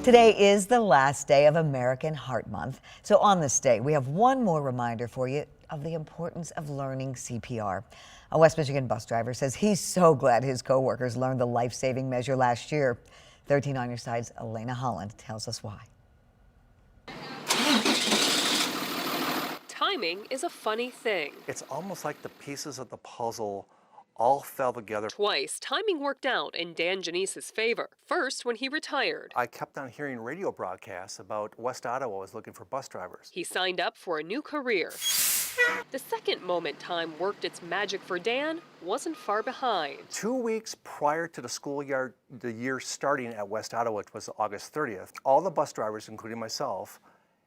Today is the last day of American Heart Month. So on this day, we have one more reminder for you of the importance of learning CPR. A West Michigan bus driver says he's so glad his coworkers learned the life-saving measure last year. 13 on your side's Elena Holland tells us why. Timing is a funny thing. It's almost like the pieces of the puzzle all fell together. Twice, timing worked out in Janisse's favor. First, when he retired. I kept on hearing radio broadcasts about West Ottawa was looking for bus drivers. He signed up for a new career. The second moment time worked its magic for Dan wasn't far behind. 2 weeks prior to the year starting at West Ottawa, which was August 30th, all the bus drivers, including myself,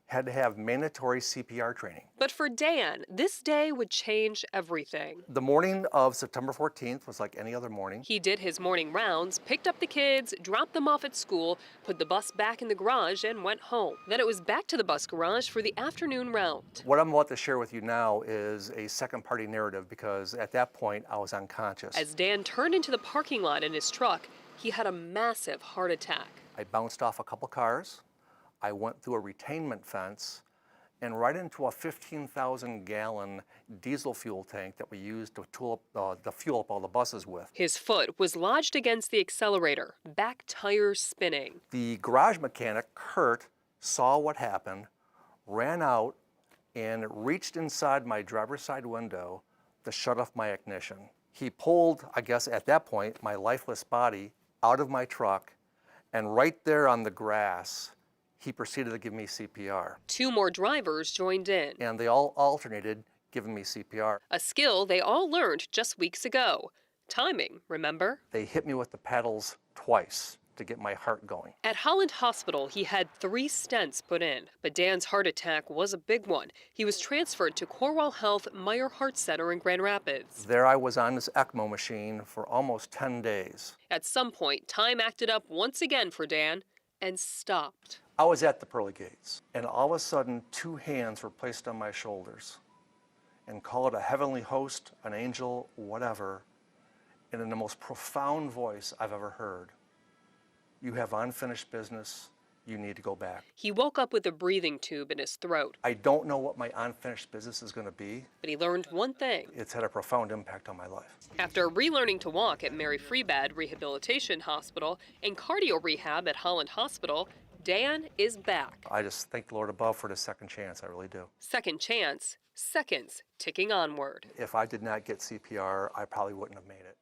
had to have mandatory CPR training. But for Dan, this day would change everything. The morning of September 14th was like any other morning. He did his morning rounds, picked up the kids, dropped them off at school, put the bus back in the garage, and went home. Then it was back to the bus garage for the afternoon round. What I'm about to share with you now is a second-party narrative because at that point I was unconscious. As Dan turned into the parking lot in his truck, he had a massive heart attack. I bounced off a couple cars. I went through a retainment fence and right into a 15,000-gallon diesel fuel tank that we used to fuel up all the buses with. His foot was lodged against the accelerator, back tires spinning. The garage mechanic, Kurt, saw what happened, ran out, and reached inside my driver's side window to shut off my ignition. He pulled, I guess at that point, my lifeless body out of my truck, and right there on the grass, he proceeded to give me CPR. 2 more drivers joined in. And they all alternated giving me CPR. A skill they all learned just weeks ago. Timing, remember? They hit me with the pedals twice to get my heart going. At Holland Hospital, he had 3 stents put in, but Dan's heart attack was a big one. He was transferred to Corewell Health Meyer Heart Center in Grand Rapids. There I was on this ECMO machine for almost 10 days. At some point, time acted up once again for Dan and stopped. I was at the pearly gates, and all of a sudden 2 hands were placed on my shoulders, and call it a heavenly host, an angel, whatever, and in the most profound voice I've ever heard, "You have unfinished business, you need to go back." He woke up with a breathing tube in his throat. I don't know what my unfinished business is going to be. But he learned one thing. It's had a profound impact on my life. After relearning to walk at Mary Freebad Rehabilitation Hospital and cardio rehab at Holland Hospital, Dan is back. I just thank the Lord above for the second chance, I really do. Second chance, seconds ticking onward. If I did not get CPR, I probably wouldn't have made it.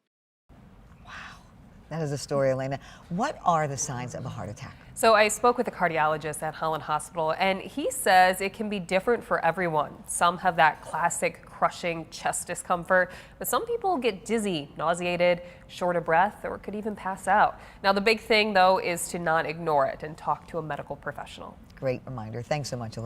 That is a story, Elena. What are the signs of a heart attack? So I spoke with a cardiologist at Holland Hospital, and he says it can be different for everyone. Some have that classic crushing chest discomfort, but some people get dizzy, nauseated, short of breath, or could even pass out. Now, the big thing, though, is to not ignore it and talk to a medical professional. Great reminder. Thanks so much, Elena.